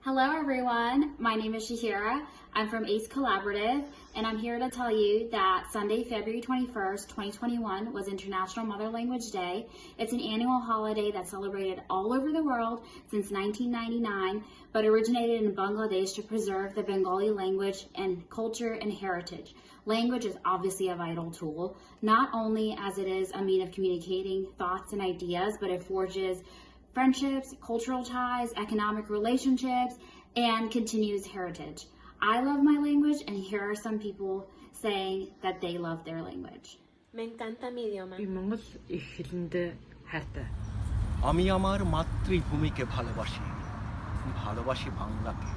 Hello everyone, my name is Shahira. I'm from ACE Collaborative, and I'm here to tell you that Sunday, February 21st, 2021 was International Mother Language Day. It's an annual holiday that's celebrated all over the world since 1999, but originated in Bangladesh to preserve the Bengali language and culture and heritage. Language is obviously a vital tool, not only as it is a means of communicating thoughts and ideas, but it forges friendships, cultural ties, economic relationships, and continues heritage. I love my language, and here are some people saying that they love their language. Me encanta mi idioma. আমি আমার মাতৃভূমিকে ভালোবাসি, ভালোবাসি বাংলাকে,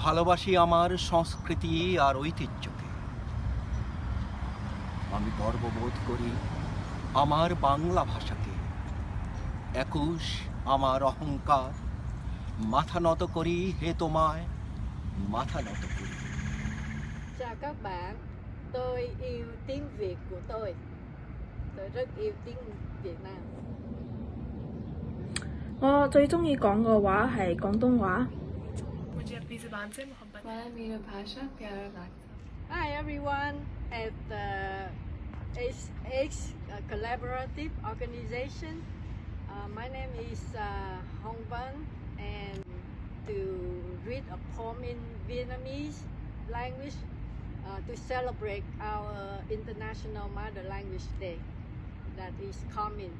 ভালোবাসি আমার সংস্কৃতি আর ঐতিহ্যকে। আমি গর্ববোধ করি আমার বাংলা ভাষাকে। 21 আমার অহংকার, মাথা নত করি হে তোমায়, মাথা নত করি। Chào các bạn, tôi yêu tiếng Việt của tôi. Tôi rất yêu tiếng Việt Nam. 我最鍾意講嘅話係廣東話。 Hi everyone at the H Collaborative Organization. My name is Hong Van, and to read a poem in Vietnamese language to celebrate our International Mother Language Day that is coming.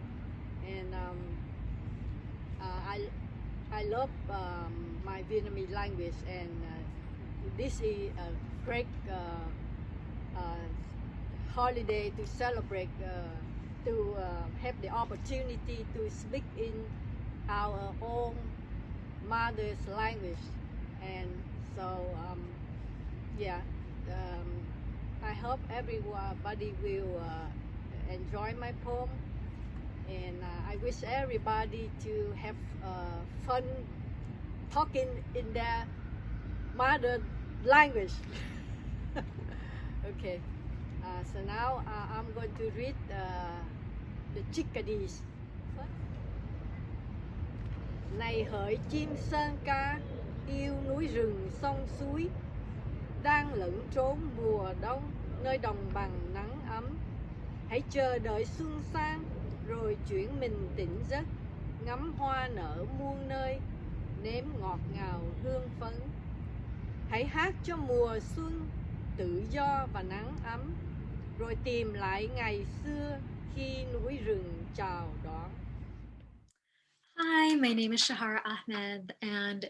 And I love my Vietnamese language, and this is a great holiday to celebrate, to have the opportunity to speak in our own mother's language. And so I hope everybody will enjoy my poem, and I wish everybody to have fun talking in their mother language. Okay, so now I'm going to read the chickadees first. Này hỡi chim sơn ca, yêu núi rừng sông suối, đang lẫn trốn mùa đông nơi đồng bằng nắng ấm. Hãy chờ đợi xuân sang rồi chuyển mình tỉnh giấc, ngắm hoa nở muôn nơi, nếm ngọt ngào hương phấn. Hãy hát cho mùa xuân tự do và nắng ấm, rồi tìm lại ngày xưa khi núi rừng chào đón. Hi, my name is Shahara Ahmed, and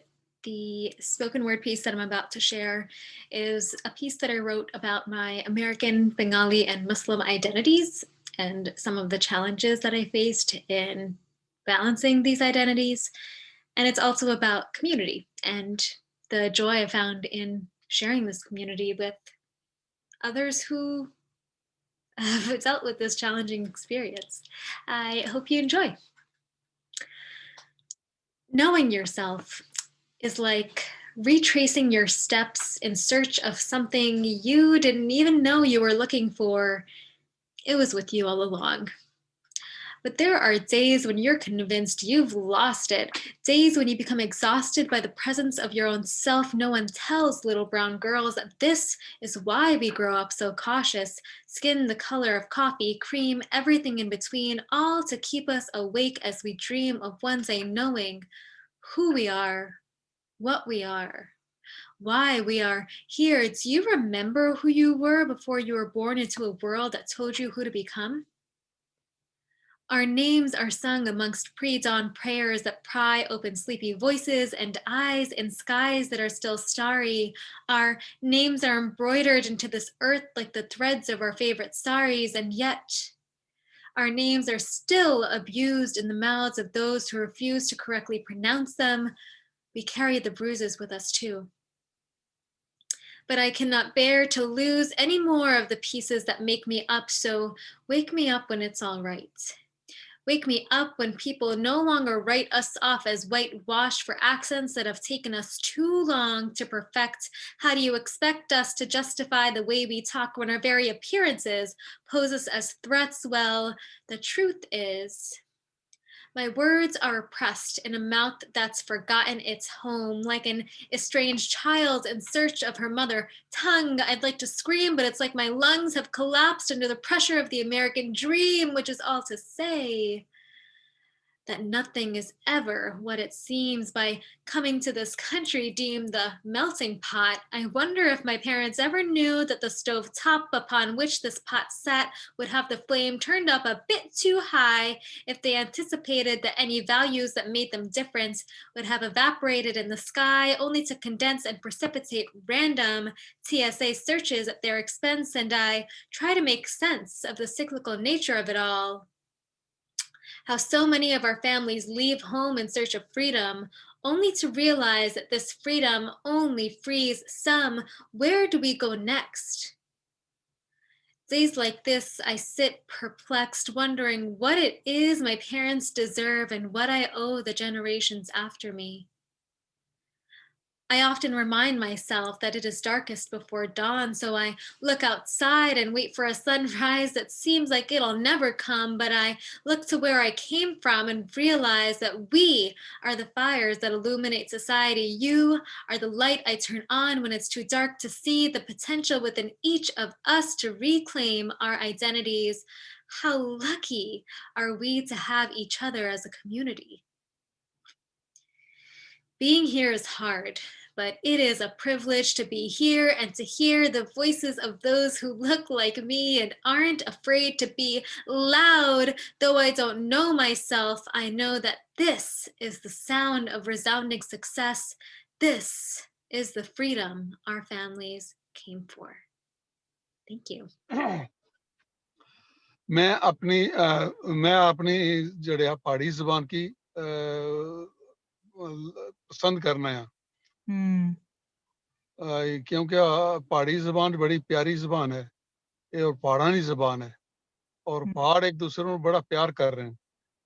the spoken word piece that I'm about to share is a piece that I wrote about my American, Bengali, and Muslim identities and some of the challenges that I faced in balancing these identities. And it's also about community and the joy I found in sharing this community with others who have dealt with this challenging experience. I hope you enjoy. Knowing yourself is like retracing your steps in search of something you didn't even know you were looking for. It was with you all along. But there are days when you're convinced you've lost it, days when you become exhausted by the presence of your own self. No one tells little brown girls that this is why we grow up so cautious, skin the color of coffee, cream, everything in between, all to keep us awake as we dream of one day knowing who we are, what we are, why we are here. Do you remember who you were before you were born into a world that told you who to become? Our names are sung amongst pre-dawn prayers that pry open sleepy voices and eyes in skies that are still starry. Our names are embroidered into this earth like the threads of our favorite saris, and yet our names are still abused in the mouths of those who refuse to correctly pronounce them. We carry the bruises with us too. But I cannot bear to lose any more of the pieces that make me up, so wake me up when it's all right. Wake me up when people no longer write us off as whitewashed for accents that have taken us too long to perfect. How do you expect us to justify the way we talk when our very appearances pose us as threats? Well, the truth is, My words are oppressed in a mouth that's forgotten its home, like an estranged child in search of her mother tongue. I'd like to scream, but it's like my lungs have collapsed under the pressure of the American dream, which is all to say that nothing is ever what it seems. By coming to this country deemed the melting pot, I wonder if my parents ever knew that the stove top upon which this pot sat would have the flame turned up a bit too high, if they anticipated that any values that made them different would have evaporated in the sky, only to condense and precipitate random TSA searches at their expense. And I try to make sense of the cyclical nature of it all. How so many of our families leave home in search of freedom, only to realize that this freedom only frees some. Where do we go next? Days like this, I sit perplexed, wondering what it is my parents deserve and what I owe the generations after me. I often remind myself that it is darkest before dawn, so I look outside and wait for a sunrise that seems like it'll never come. But I look to where I came from and realize that we are the fires that illuminate society. You are the light I turn on when it's too dark to see, the potential within each of us to reclaim our identities. How lucky are we to have each other as a community? Being here is hard, but it is a privilege to be here and to hear the voices of those who look like me and aren't afraid to be loud. Though I don't know myself, I know that this is the sound of resounding success. This is the freedom our families came for. Thank you. मैं अपनी जड़े पहाड़ी जबान की पसंद करना है क्योंकि पहाड़ी जबान बड़ी प्यारी जबान है और पहाड़ानी जबान है और पहाड़ एक दूसरे को बड़ा प्यार कर रहे हैं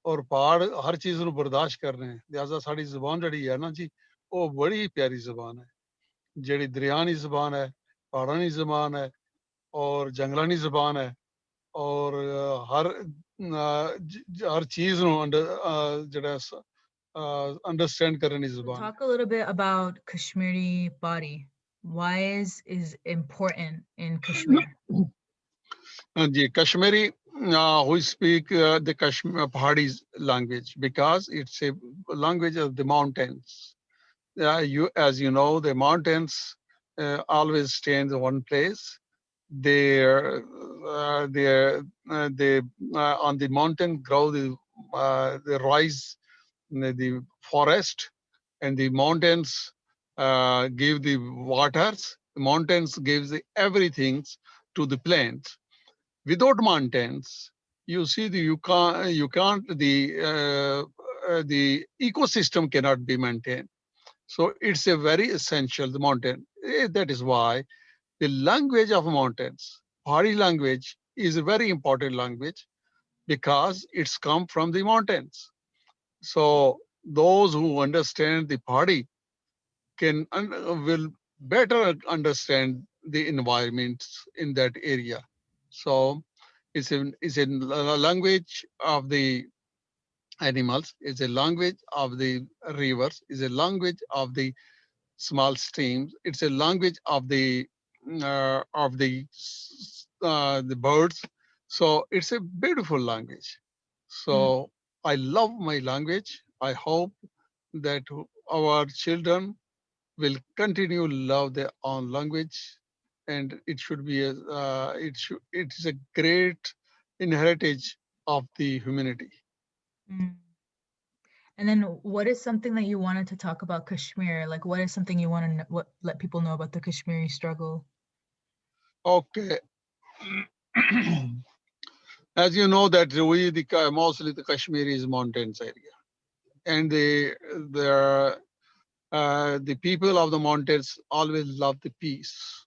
और पहाड़ हर चीज को बर्दाश्त कर रहे हैं लिहाजा साड़ी जबान जड़ी है ना जी वो बड़ी प्यारी जबान है जड़ी दरियानी जबान है पहाड़ानी जबान है और जंगलानी जबान है और हर चीज नु जड़ा understand करने ज़बान. Talk a little bit about Kashmiri body. Why is important in Kashmir? Ji Kashmiri who speak the Kashmir Pahadi language because it's a language of the mountains. As you know, the mountains always stay in one place. They on the mountain grow the rise the forest, and the mountains give the waters. The mountains gives the everything to the plants. Without mountains, you see you can't the ecosystem cannot be maintained. So it's a very essential the mountain. That is why the language of mountains, Pahari language, is a very important language because it's come from the mountains. So those who understand the Pahari will better understand the environment in that area. So it's a language of the animals, it's a language of the rivers, it's a language of the small streams, it's a language of the birds. So it's a beautiful language. So I love my language. I hope that our children will continue to love their own language, and it should be it is a great inheritance of the humanity. And then what is something that you wanted to talk about Kashmir? Like what is something you want to let people know about the Kashmiri struggle? Okay. As you know that mostly the Kashmiri is mountains area, and the people of the mountains always love the peace.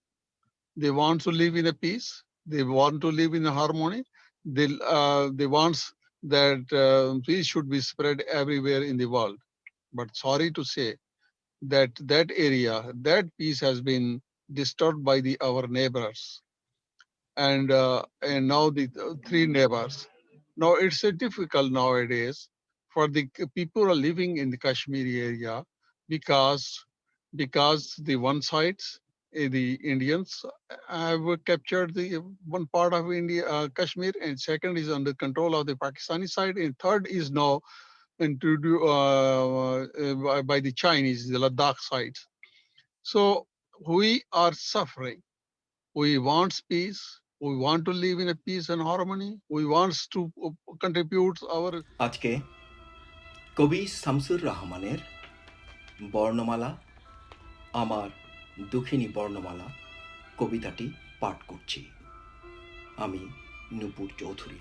They want to live in a peace. They want to live in a harmony. They want that peace should be spread everywhere in the world. But sorry to say that that area, that peace has been disturbed by our neighbors, and now the three neighbors. Now it's difficult nowadays for the people who are living in the Kashmiri area, because the one side, the Indians have captured the one part of India, Kashmir, and second is under control of the Pakistani side, and third is now introduced by the Chinese, the Ladakh side. So we are suffering. We want peace. We want to live in a peace and harmony. We want to contribute our. আজকে কবি শামসুর রহমানের বর্ণমালা আমার দুঃখিনী বর্ণমালা কবিতাটি পাঠ করছি আমি নূপুর চৌধুরী।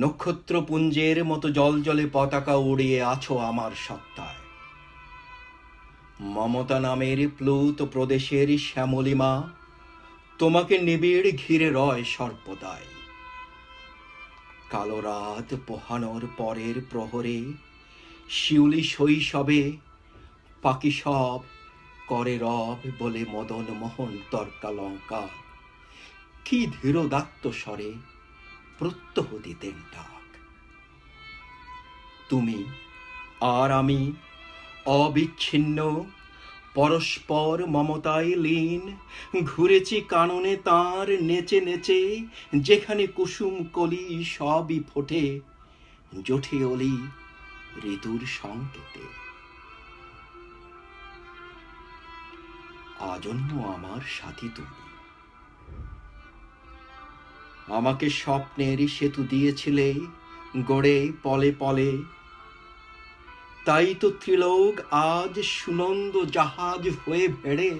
নক্ষত্রপুঞ্জের মতো জলজলে পতাকা উড়িয়ে আছো আমার সত্তায়, মমতা নামের প্লুত প্রদেশের শ্যামলিমা তোমাকে নিবিড় ঘিরে রয় সর্বদাই। কালো রাত পোহানোর পরের প্রহরে শিউলি শৈশবে পাখি সব করে রব বলে মদন মোহন তর্কালঙ্কা কি ধীরোদাত্ত স্বরে প্রত্যহ দিতেন ডাক। তুমি আর আমি অবিচ্ছিন্ন পরস্পর মমতায় লীন, ঘুরেছি কাননে তার নেচে নেচে, যেখানে কুসুম কলি সবই ফোটে জোঠে অলি ঋতুর সংকেতে। আজন্ম আমার সাথী তুমি, আমাকে স্বপ্নের সেতু দিয়েছিলে গড়ে পলে পলে, তাই তো ত্রিলোক আজ সুনন্দ জাহাজ হয়ে ভেড়ে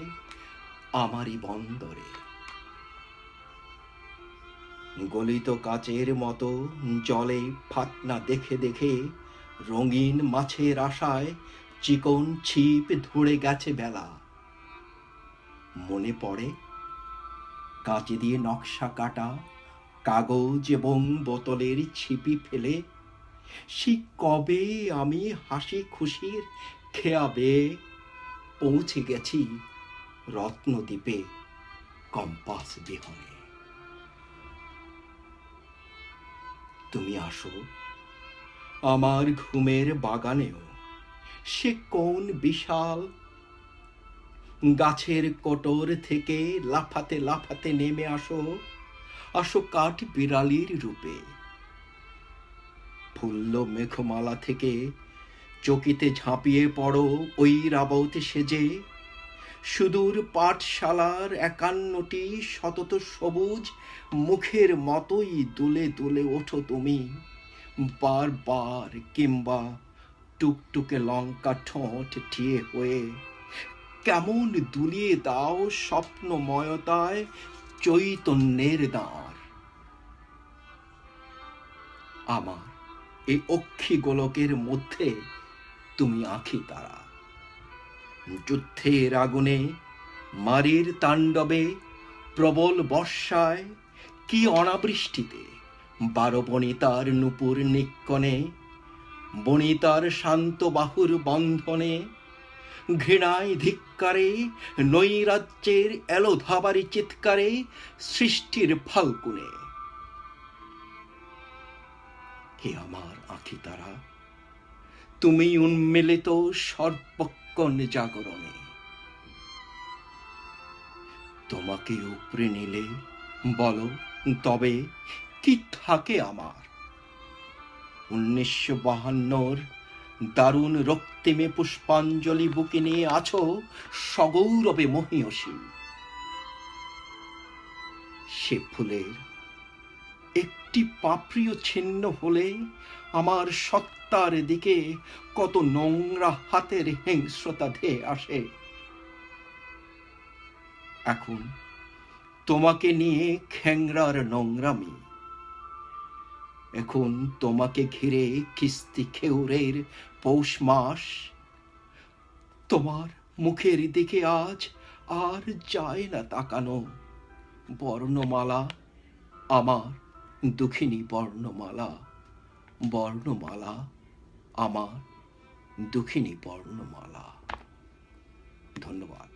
আমারই বন্দরে। গলিত কাচের মতো জলে ফাতনা দেখে দেখে রঙিন মাছের আশায় চিকন ছিপ ধরে গেছে বেলা। মনে পড়ে কাঁচি দিয়ে নকশা কাটা কাগজ এবং বোতলের ছিপি ফেলে সে কবে আমি হাসি খুশির খেয়াবে পৌঁছে গেছি রত্নদ্বীপে কম্পাস বিহনে। তুমি আসো আমার ঘুমের বাগানেও, সে কোন বিশাল গাছের কোটর থেকে লাফাতে লাফাতে নেমে আসো, আসো কাঠ বিড়ালির রূপে। ফুল্ল মেঘমালা থেকে চকিতে ঝাঁপিয়ে পড়ো ওই রাবতে সেজে, সুদূর পাঠশালার 51টি শতত সবুজ মুখের মতোই দুলে দুলে ওঠো তুমি বারবার, কিংবা টুকটুকে লঙ্কা ঠোঁট ঠিয়ে হয়ে কেমন দুলিয়ে দাও স্বপ্নময়তায় চৈতন্যের দাঁড়। আমার এই অক্ষি গোলকের মধ্যে তুমি আঁখি তারা, যুদ্ধের আগুনে মারির তাণ্ডবে প্রবল বর্ষায় কি অনাবৃষ্টিতে 12 বনিতার নূপুর নিক্কণে, বনিতার শান্ত বাহুর বন্ধনে, ঘৃণায় ধিক্কারে নৈরাজ্যের এলোধাবারি চিৎকারে সৃষ্টির ফাল্গুনে। হে আমার আঁখি তারা, তুমি উন্মিলিত সর্বক্ষণ জাগরণে। তোমাকে উপড়ে নিলে বলো তবে কি থাকে আমার? 1952 দারুণ রক্তিমে পুষ্পাঞ্জলি বুকে নিয়ে আছো সগৌরবে মহীয়সী। সে ফুলের একটি পাপড়িও ছিন্ন হলে আমার সত্তার দিকে কত নোংরা হাতের হিংস্রতা ধেয়ে আসে। এখন তোমাকে নিয়ে খেংরার নোংরামি, এখন তোমাকে ঘিরে কিস্তি খেউরের পৌষ মাস। তোমার মুখের দিকে আজ আর যায় না তাকানো। বর্ণমালা আমার দুঃখিনী বর্ণমালা, বর্ণমালা আমার দুঃখিনী বর্ণমালা। ধন্যবাদ।